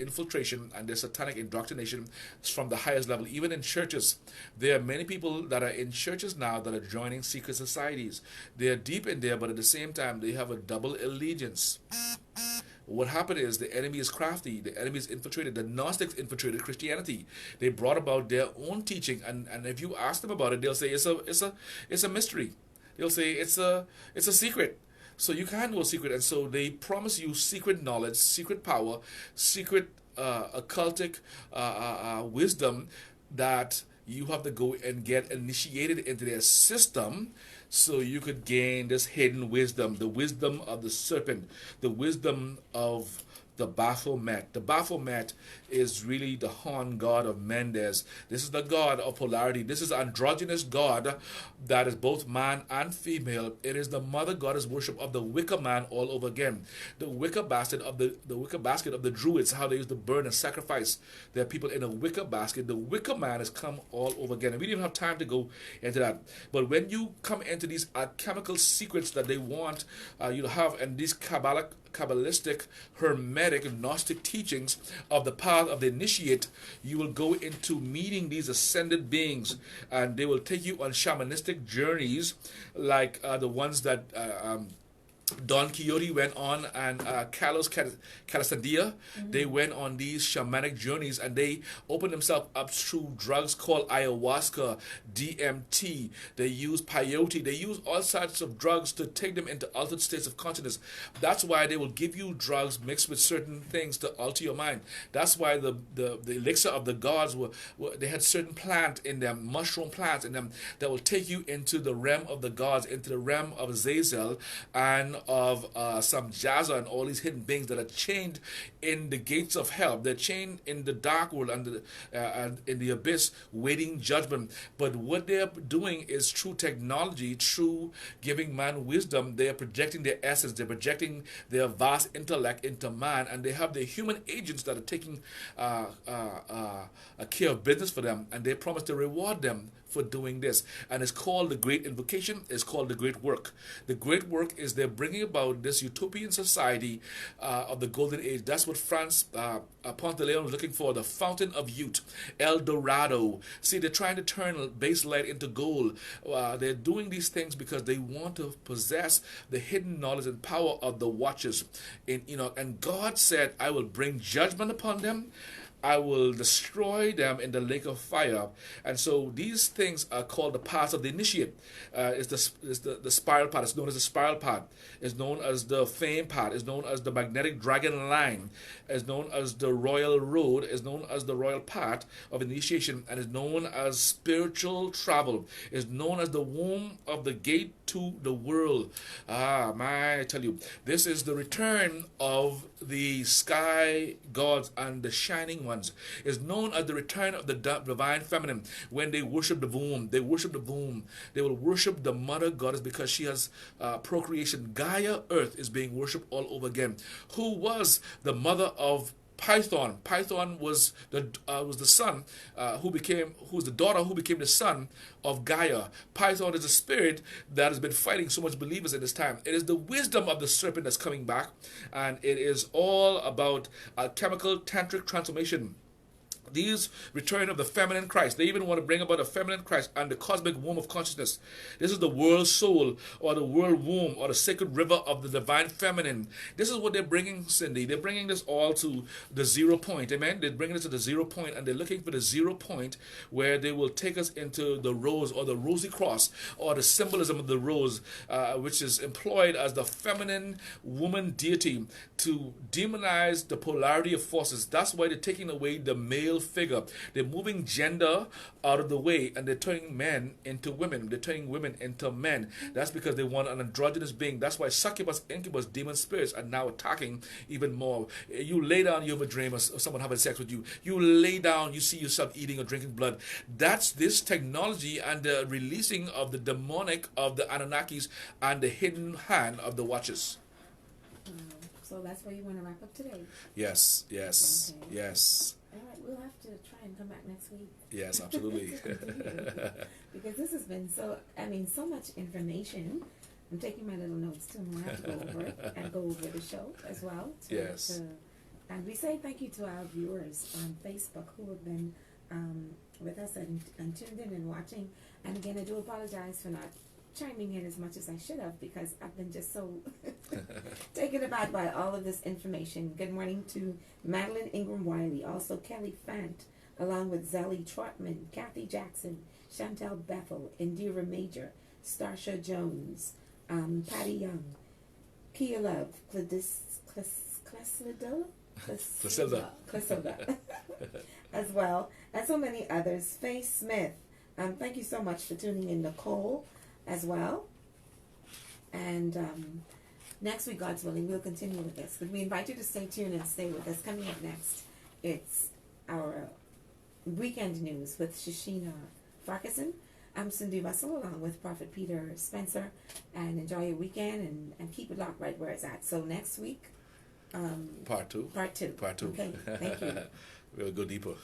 infiltration and there's satanic indoctrination from the highest level. Even in churches, there are many people that are in churches now that are joining secret societies. They are deep in there, but at the same time, they have a double allegiance. What happened is the enemy is crafty. The enemy is infiltrated. The Gnostics infiltrated Christianity. They brought about their own teaching, and if you ask them about it, they'll say it's a mystery. They'll say it's a secret. So you can't know a secret, and so they promise you secret knowledge, secret power, secret occultic wisdom that you have to go and get initiated into their system so you could gain this hidden wisdom, the wisdom of the serpent, the wisdom of the Baphomet. The Baphomet is really the horn god of Mendes. This is the god of polarity. This is an androgynous god that is both man and female. It is the mother goddess worship of the wicker man all over again. The wicker basket of the Druids, how they used to burn and sacrifice their people in a wicker basket. The wicker man has come all over again. And we didn't have time to go into that. But when you come into these alchemical secrets that they want you to have, and these Kabbalistic, Hermetic, Gnostic teachings of the path of the initiate, you will go into meeting these ascended beings, and they will take you on shamanistic journeys like the ones that Don Quixote went on, and Carlos Calasandia. They went on these shamanic journeys, and they opened themselves up through drugs called ayahuasca, DMT. They use peyote. They use all sorts of drugs to take them into altered states of consciousness. That's why they will give you drugs mixed with certain things to alter your mind. That's why the elixir of the gods they had certain plant in them, mushroom plants in them, that will take you into the realm of the gods, into the realm of Azazel, and of some Jazza and all these hidden beings that are chained in the gates of hell. They're chained in the dark world and in the abyss, waiting judgment. But what they're doing is through technology, through giving man wisdom, they are projecting their essence, they're projecting their vast intellect into man, and they have the human agents that are taking care of business for them, and they promise to reward them for doing this. And it's called the Great Invocation. It's called the Great Work. The Great Work is they're bringing about this utopian society of the Golden Age. That's what France Ponce de Leon was looking for, the fountain of youth, El Dorado. See, they're trying to turn base light into gold. They're doing these things because they want to possess the hidden knowledge and power of the watchers. And God said, I will bring judgment upon them. I will destroy them in the lake of fire. And so these things are called the paths of the initiate. It's the spiral path. It's known as the spiral path. It's known as the fame path. It's known as the magnetic dragon line. It's known as the royal road. It's known as the royal path of initiation. And it's known as spiritual travel. It's known as the womb of the gate to the world. I tell you, this is the return of the sky gods and the shining ones. Is known as the return of the divine feminine. When they worship the womb, they worship the womb. They will worship the mother goddess because she has procreation. Gaia, Earth, is being worshipped all over again. Who was the mother of Python? Python was the son who was the daughter who became the son of Gaia. Python is a spirit that has been fighting so much believers in this time. It is the wisdom of the serpent that's coming back, and it is all about alchemical tantric transformation. These return of the feminine Christ. They even want to bring about a feminine Christ and the cosmic womb of consciousness. This is the world soul, or the world womb, or the sacred river of the divine feminine. This is what they're bringing, Cindy. They're bringing this all to the 0 point. Amen? They're bringing it to the 0 point, and they're looking for the 0 point where they will take us into the rose, or the rosy cross, or the symbolism of the rose, which is employed as the feminine woman deity to demonize the polarity of forces. That's why they're taking away the male figure. They're moving gender out of the way, and they're turning men into women. They're turning women into men. That's because they want an androgynous being. That's why succubus, incubus, demon spirits are now attacking even more. You lay down, you have a dream of someone having sex with you. You lay down, you see yourself eating or drinking blood. That's this technology and the releasing of the demonic of the Anunnakis and the hidden hand of the watchers. So that's where you want to wrap up today? Yes. Okay. Yes. All right, we'll have to try and come back next week. Yes, absolutely. Because this has been so much information. I'm taking my little notes too, and we'll have to go over it and go over the show as well. To And we say thank you to our viewers on Facebook who have been with us and tuned in and watching. And again, I do apologize for not chiming in as much as I should have because I've been just so taken aback by all of this information. Good morning to Madeline Ingram Wiley, also Kelly Fant, along with Zelly Trotman, Kathy Jackson, Chantel Bethel, Indira Major, Starsha Jones, Patty Young, Kia Love, Clissilda as well, and so many others. Faye Smith, thank you so much for tuning in. Nicole as well. And next week, God's willing, we'll continue with this. But we invite you to stay tuned and stay with us. Coming up next, it's our weekend news with Shishina Farkason. I'm Cindy Russell along with Prophet Peter Spencer. And enjoy your weekend and keep it locked right where it's at. So next week, Part two. Part two. Part two. Okay, thank you. We'll go deeper.